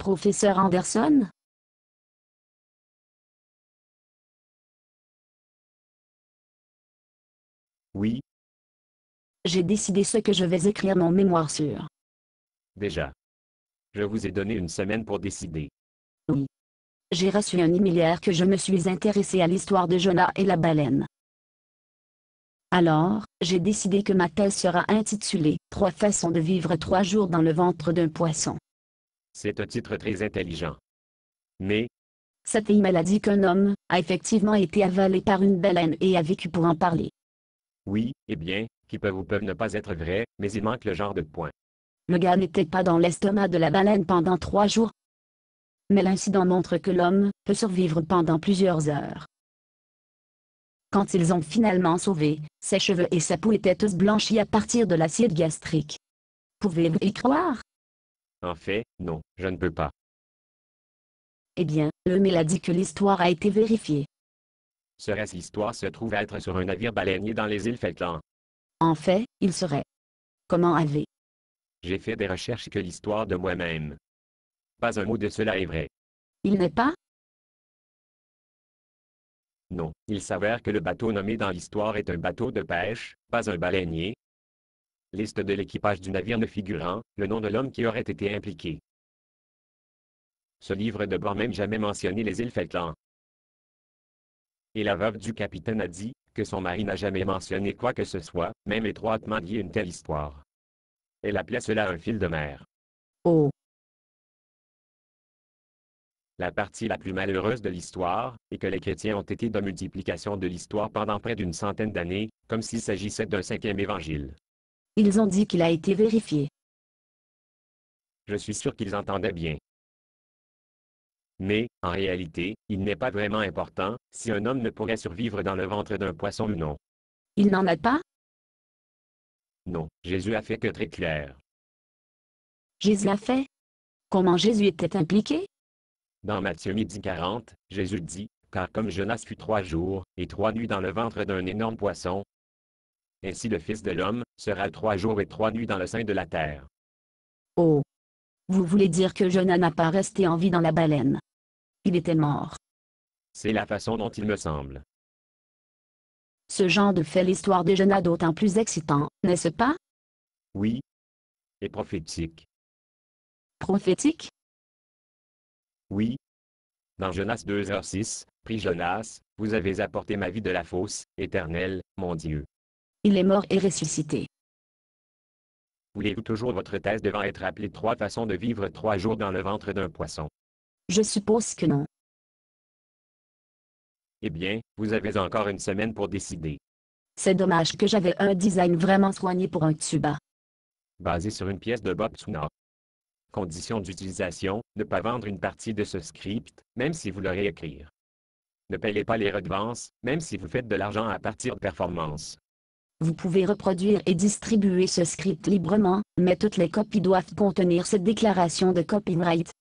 professeur Anderson? Oui, J'ai décidé ce que je vais écrire mon mémoire sur. déjà. Je vous ai donné une semaine pour décider. Oui. J'ai reçu un email hier que je me suis intéressé à l'histoire de Jonas et la baleine. Alors, j'ai décidé que ma thèse sera intitulée « 3 façons de vivre 3 jours dans le ventre d'un poisson ». C'est un titre très intelligent. Mais, Cet email a dit qu'un homme a effectivement été avalé par une baleine et a vécu pour en parler. oui, eh bien, qui peuvent ou peuvent ne pas être vrai, mais il manque le genre de point. Le gars n'était pas dans l'estomac de la baleine pendant 3 jours. Mais l'incident montre que l'homme peut survivre pendant plusieurs heures. Quand ils ont finalement sauvé, ses cheveux et sa peau étaient tous blanchis à partir de l'acide gastrique. Pouvez-vous y croire? En fait, non, je ne peux pas. Eh bien, le mail a dit que l'histoire a été vérifiée. Serait-ce l'histoire se trouve être sur un navire baleinier dans les îles Falkland? En fait, il serait. Comment avez? J'ai fait des recherches que l'histoire de moi-même. Pas un mot de cela est vrai. Il n'est pas? Non, il s'avère que le bateau nommé dans l'histoire est un bateau de pêche, pas un baleinier. Liste de l'équipage du navire ne figurant, le nom de l'homme qui aurait été impliqué. Ce livre de bord même jamais mentionné les îles Falkland. Et la veuve du capitaine a dit que son mari n'a jamais mentionné quoi que ce soit, même étroitement lié à une telle histoire. Elle appelait cela un fil de mer. Oh. La partie la plus malheureuse de l'histoire est que les chrétiens ont été de multiplication de l'histoire pendant près d'une centaine d'années, comme s'il s'agissait d'un 5e évangile. Ils ont dit qu'il a été vérifié. Je suis sûr qu'ils entendaient bien. Mais, en réalité, il n'est pas vraiment important si un homme ne pourrait survivre dans le ventre d'un poisson ou non. Il n'en a pas? Non, Jésus a fait que très clair. Jésus a fait? Comment Jésus était impliqué? Dans Matthieu 12:40, Jésus dit, car comme Jonas fut 3 jours et 3 nuits dans le ventre d'un énorme poisson, ainsi le Fils de l'homme sera 3 jours et 3 nuits dans le sein de la terre. Oh. Vous voulez dire que Jonas n'a pas resté en vie dans la baleine? Il était mort. C'est la façon dont il me semble. Ce genre de fait l'histoire de Jonas d'autant plus excitant, n'est-ce pas? Oui. Et prophétique. Prophétique? Oui. Dans Jonas 2h6, prie Jonas, vous avez apporté ma vie de la fosse, éternelle, mon Dieu. Il est mort et ressuscité. Voulez-vous toujours votre thèse devant être appelée 3 façons de vivre 3 jours dans le ventre d'un poisson? Je suppose que non. Eh bien, vous avez encore une semaine pour décider. C'est dommage que j'avais un design vraiment soigné pour un tuba. Basé sur une pièce de Bob Tsuna. Condition d'utilisation, ne pas vendre une partie de ce script, même si vous le réécrire. Ne payez pas les redevances, même si vous faites de l'argent à partir de performances. Vous pouvez reproduire et distribuer ce script librement, mais toutes les copies doivent contenir cette déclaration de copyright.